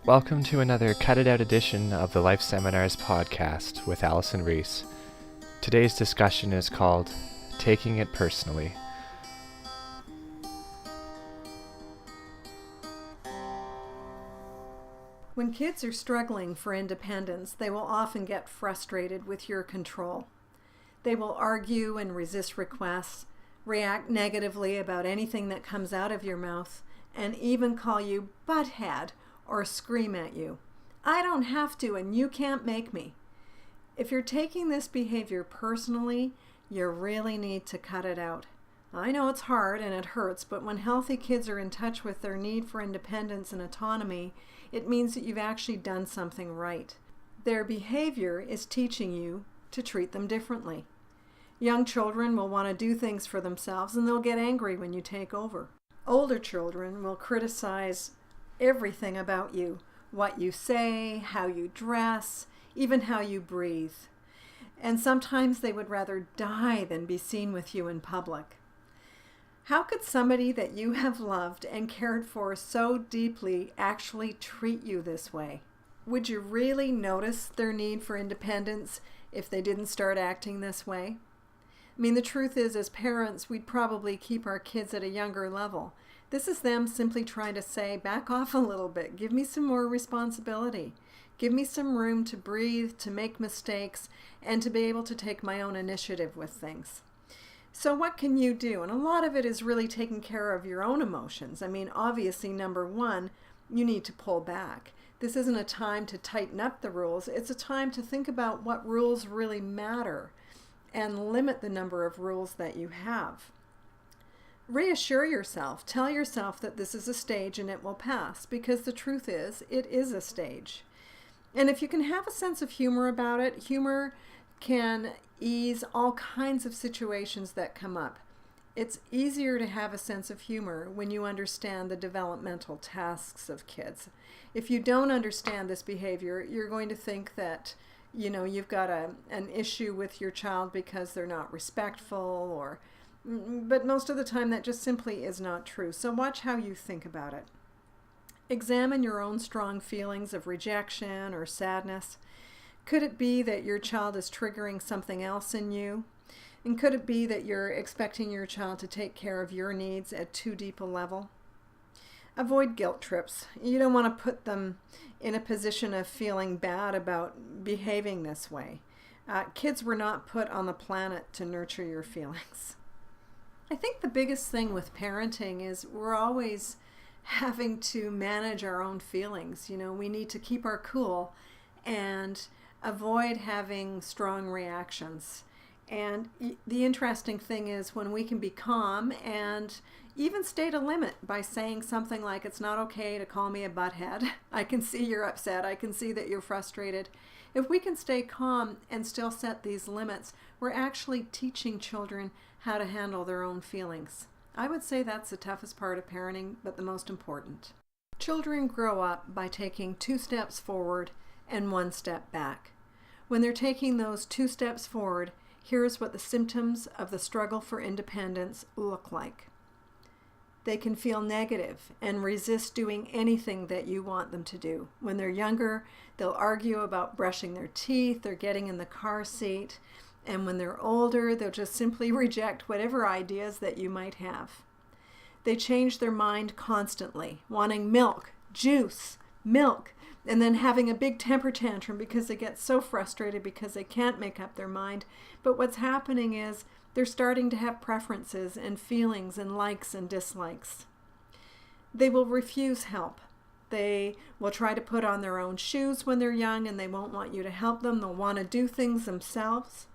Welcome to another Cut It Out edition of the Life Seminars podcast with Allison Rees. Today's discussion is called Taking It Personally. When kids are struggling for independence, they will often get frustrated with your control. They will argue and resist requests, react negatively about anything that comes out of your mouth, and even call you butthead or scream at you. I don't have to, and you can't make me. If you're taking this behavior personally, you really need to cut it out. I know it's hard and it hurts, but when healthy kids are in touch with their need for independence and autonomy, it means that you've actually done something right. Their behavior is teaching you to treat them differently. Young children will want to do things for themselves, and they'll get angry when you take over. Older children will criticize everything about you, what you say, how you dress, even how you breathe. And sometimes they would rather die than be seen with you in public. How could somebody that you have loved and cared for so deeply actually treat you this way? Would you really notice their need for independence if they didn't start acting this way? I mean, the truth is, as parents, we'd probably keep our kids at a younger level. This is them simply trying to say, back off a little bit, give me some more responsibility. Give me some room to breathe, to make mistakes, and to be able to take my own initiative with things. So what can you do? And a lot of it is really taking care of your own emotions. I mean, obviously, number one, you need to pull back. This isn't a time to tighten up the rules. It's a time to think about what rules really matter and limit the number of rules that you have. Reassure yourself. Tell yourself that this is a stage and it will pass, because the truth is, it is a stage. And if you can have a sense of humor about it, humor can ease all kinds of situations that come up. It's easier to have a sense of humor when you understand the developmental tasks of kids. If you don't understand this behavior, you're going to think that, you've got an issue with your child because they're not respectful, but most of the time that just simply is not true. So watch how you think about it. Examine your own strong feelings of rejection or sadness. Could it be that your child is triggering something else in you? And could it be that you're expecting your child to take care of your needs at too deep a level? Avoid guilt trips. You don't want to put them in a position of feeling bad about behaving this way. Kids were not put on the planet to nurture your feelings. I think the biggest thing with parenting is we're always having to manage our own feelings. We need to keep our cool and avoid having strong reactions. And the interesting thing is when we can be calm and even state a limit by saying something like, it's not okay to call me a butthead. I can see you're upset. I can see that you're frustrated. If we can stay calm and still set these limits, we're actually teaching children how to handle their own feelings. I would say that's the toughest part of parenting, but the most important. Children grow up by taking 2 steps forward and 1 step back. When they're taking those 2 steps forward, here's what the symptoms of the struggle for independence look like. They can feel negative and resist doing anything that you want them to do. When they're younger, they'll argue about brushing their teeth or getting in the car seat. And when they're older, they'll just simply reject whatever ideas that you might have. They change their mind constantly, wanting milk, juice, milk, and then having a big temper tantrum because they get so frustrated because they can't make up their mind. But what's happening is they're starting to have preferences and feelings and likes and dislikes. They will refuse help. They will try to put on their own shoes when they're young, and they won't want you to help them. They'll want to do things themselves.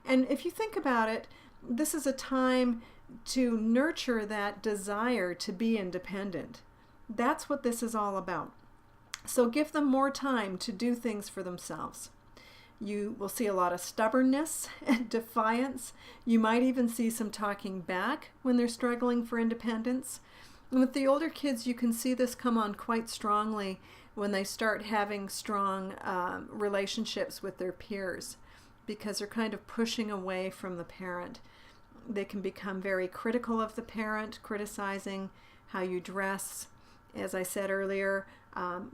And if you think about it, this is a time to nurture that desire to be independent. That's what this is all about. So give them more time to do things for themselves. You will see a lot of stubbornness and defiance. You might even see some talking back when they're struggling for independence. And with the older kids, you can see this come on quite strongly when they start having strong relationships with their peers, because they're kind of pushing away from the parent. They can become very critical of the parent, criticizing how you dress, As I said earlier,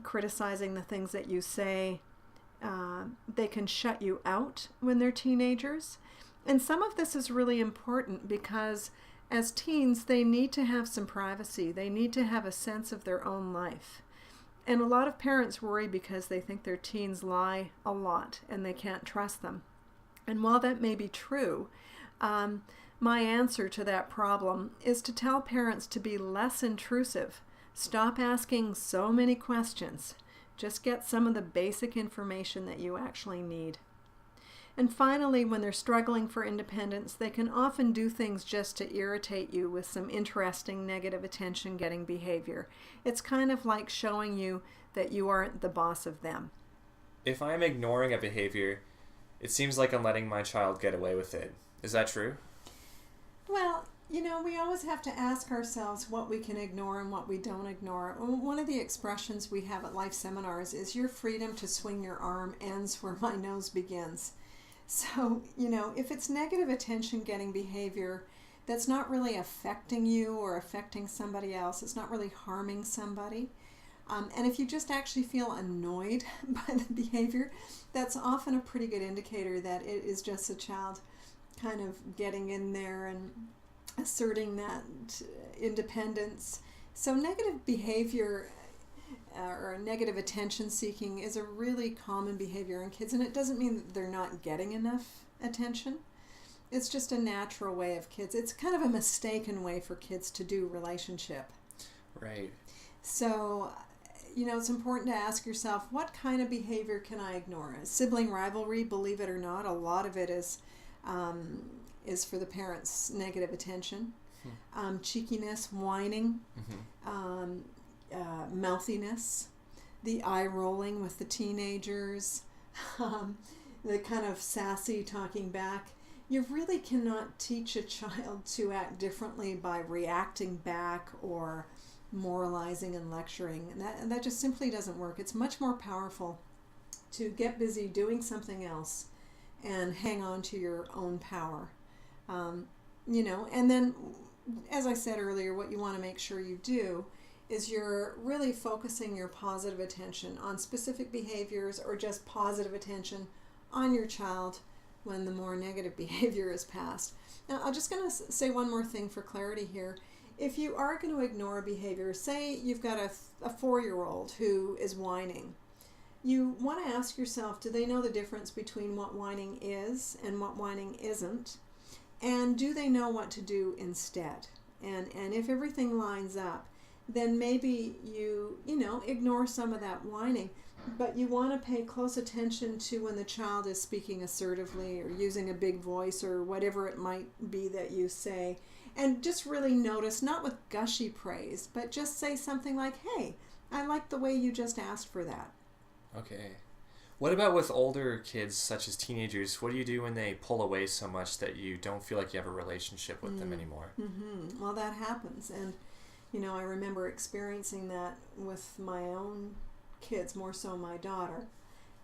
criticizing the things that you say. They can shut you out when they're teenagers. And some of this is really important because as teens, they need to have some privacy. They need to have a sense of their own life. And a lot of parents worry because they think their teens lie a lot and they can't trust them. And while that may be true, my answer to that problem is to tell parents to be less intrusive. Stop asking so many questions. Just get some of the basic information that you actually need. And finally, when they're struggling for independence, they can often do things just to irritate you with some interesting negative attention-getting behavior. It's kind of like showing you that you aren't the boss of them. If I'm ignoring a behavior, it seems like I'm letting my child get away with it. Is that true? Well, we always have to ask ourselves what we can ignore and what we don't ignore. One of the expressions we have at Life Seminars is, your freedom to swing your arm ends where my nose begins. So, if it's negative attention-getting behavior that's not really affecting you or affecting somebody else, it's not really harming somebody, and if you just actually feel annoyed by the behavior, that's often a pretty good indicator that it is just a child kind of getting in there and asserting that independence. So negative behavior or negative attention seeking is a really common behavior in kids, and it doesn't mean that they're not getting enough attention. It's just a natural way of kids. It's kind of a mistaken way for kids to do relationship. Right. So, it's important to ask yourself, what kind of behavior can I ignore? Sibling rivalry, believe it or not, a lot of it is for the parents' negative attention. Cheekiness, whining, mouthiness, the eye rolling with the teenagers, the kind of sassy talking back. You really cannot teach a child to act differently by reacting back or moralizing and lecturing. And that just simply doesn't work. It's much more powerful to get busy doing something else and hang on to your own power. And then, as I said earlier, what you want to make sure you do is you're really focusing your positive attention on specific behaviors, or just positive attention on your child when the more negative behavior is past. Now, I'm just going to say one more thing for clarity here. If you are going to ignore a behavior, say you've got a 4-year-old who is whining, you want to ask yourself, do they know the difference between what whining is and what whining isn't? And do they know what to do instead? And if everything lines up, then maybe you ignore some of that whining, but you want to pay close attention to when the child is speaking assertively or using a big voice or whatever it might be that you say. And just really notice, not with gushy praise, but just say something like, hey, I like the way you just asked for that. Okay. What about with older kids, such as teenagers? What do you do when they pull away so much that you don't feel like you have a relationship with them anymore? Mm-hmm. Well, that happens. And, I remember experiencing that with my own kids, more so my daughter.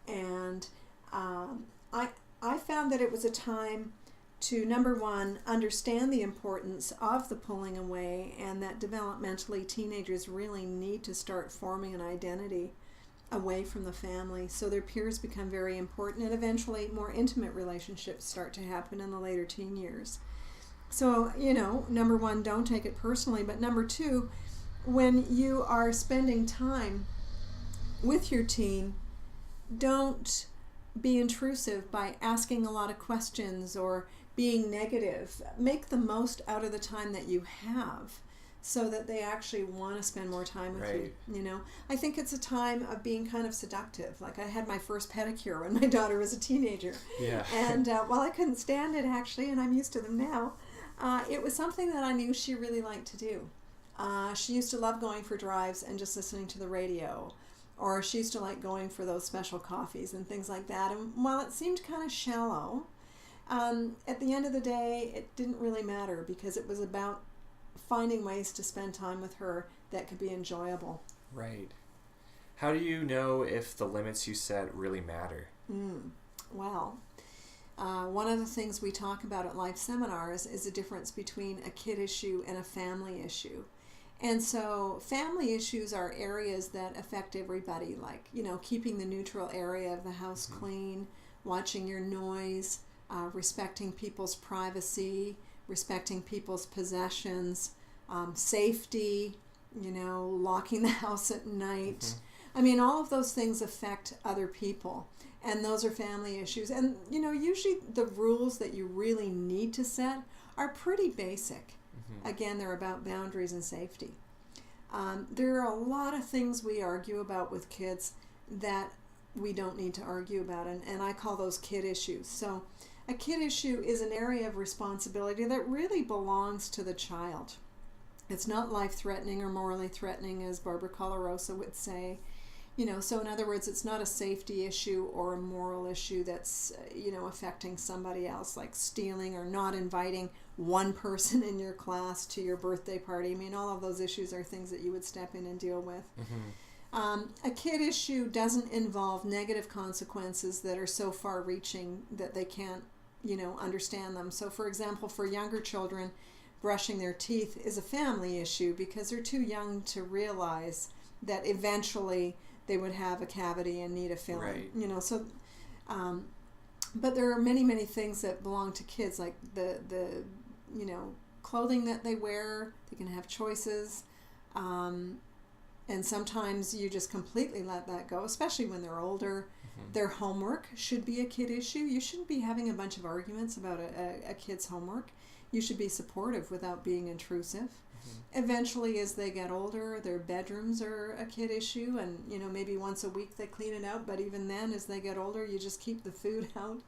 And I found that it was a time to, number one, understand the importance of the pulling away, and that developmentally teenagers really need to start forming an identity away from the family, so their peers become very important, and eventually more intimate relationships start to happen in the later teen years. So, number one, don't take it personally, but number two, when you are spending time with your teen, don't be intrusive by asking a lot of questions or being negative. Make the most out of the time that you have, so that they actually want to spend more time with you. I think it's a time of being kind of seductive. Like, I had my first pedicure when my daughter was a teenager. Yeah. And while I couldn't stand it, actually, and I'm used to them now, it was something that I knew she really liked to do. She used to love going for drives and just listening to the radio. Or she used to like going for those special coffees and things like that. And while it seemed kind of shallow, at the end of the day, it didn't really matter, because it was about finding ways to spend time with her that could be enjoyable. Right. How do you know if the limits you set really matter? Well, one of the things we talk about at Life Seminars is the difference between a kid issue and a family issue. And so family issues are areas that affect everybody, like, keeping the neutral area of the house clean, watching your noise, respecting people's privacy, respecting people's possessions, safety, locking the house at night. I mean, all of those things affect other people, and those are family issues. And, usually the rules that you really need to set are pretty basic. Again, they're about boundaries and safety. There are a lot of things we argue about with kids that we don't need to argue about, and I call those kid issues. So a kid issue is an area of responsibility that really belongs to the child. It's not life-threatening or morally threatening, as Barbara Colarosa would say. So in other words, it's not a safety issue or a moral issue that's, affecting somebody else, like stealing or not inviting one person in your class to your birthday party. I mean, all of those issues are things that you would step in and deal with. A kid issue doesn't involve negative consequences that are so far-reaching that they can't, understand them. So, for example, for younger children, brushing their teeth is a family issue because they're too young to realize that eventually they would have a cavity and need a filling. Right. But there are many, many things that belong to kids, like the clothing that they wear. They can have choices. And sometimes you just completely let that go, especially when they're older. Their homework should be a kid issue. You shouldn't be having a bunch of arguments about a kid's homework. You should be supportive without being intrusive. Eventually, as they get older, their bedrooms are a kid issue, and maybe once a week they clean it out, but even then, as they get older, you just keep the food out.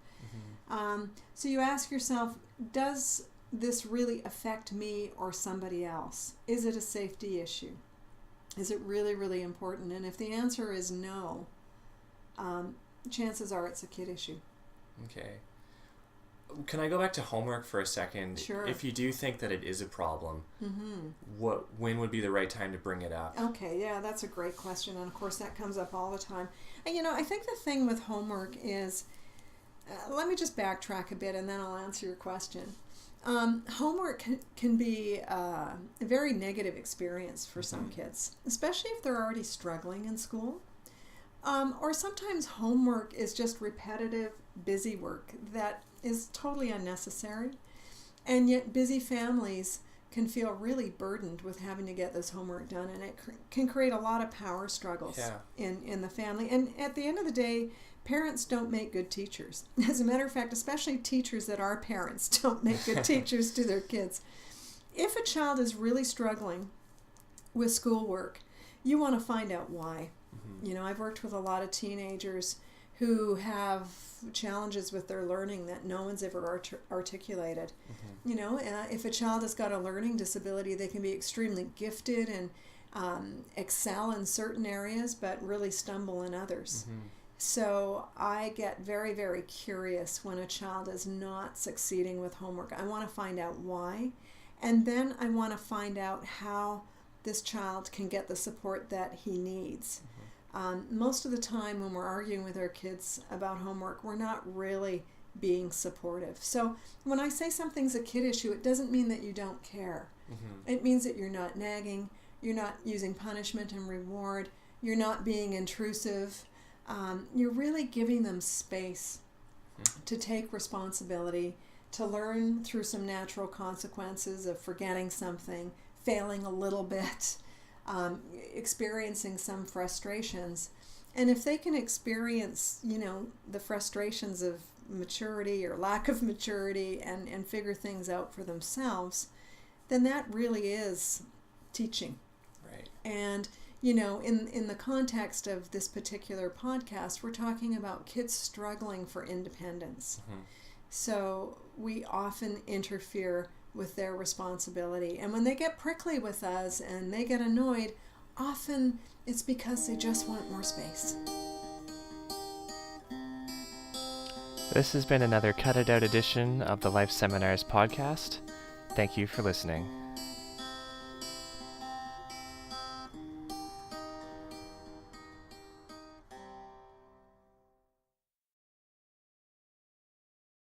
So you ask yourself, does this really affect me or somebody else? Is it a safety issue? Is it really, really important? And if the answer is no, chances are it's a kid issue. Okay. Can I go back to homework for a second? Sure. If you do think that it is a problem, when would be the right time to bring it up? Okay, yeah, that's a great question. And of course, that comes up all the time. And I think the thing with homework is, let me just backtrack a bit and then I'll answer your question. Homework can be a very negative experience for some kids, especially if they're already struggling in school. Or sometimes homework is just repetitive, busy work that is totally unnecessary. And yet busy families can feel really burdened with having to get this homework done, and it can create a lot of power struggles in the family. And at the end of the day, parents don't make good teachers. As a matter of fact, especially teachers that are parents don't make good teachers to their kids. If a child is really struggling with schoolwork, you want to find out why. I've worked with a lot of teenagers who have challenges with their learning that no one's ever articulated. If a child has got a learning disability, they can be extremely gifted and excel in certain areas, but really stumble in others. So I get very, very curious when a child is not succeeding with homework. I want to find out why, and then I want to find out how this child can get the support that he needs. Most of the time when we're arguing with our kids about homework, we're not really being supportive. So when I say something's a kid issue, it doesn't mean that you don't care. It means that you're not nagging, you're not using punishment and reward, you're not being intrusive. You're really giving them space to take responsibility, to learn through some natural consequences of forgetting something, failing a little bit, experiencing some frustrations. And if they can experience, the frustrations of maturity or lack of maturity and figure things out for themselves, then that really is teaching. Right. And, in the context of this particular podcast, we're talking about kids struggling for independence. So we often interfere with their responsibility. And when they get prickly with us and they get annoyed, often it's because they just want more space. This has been another cut-it-out edition of the Life Seminars podcast. Thank you for listening.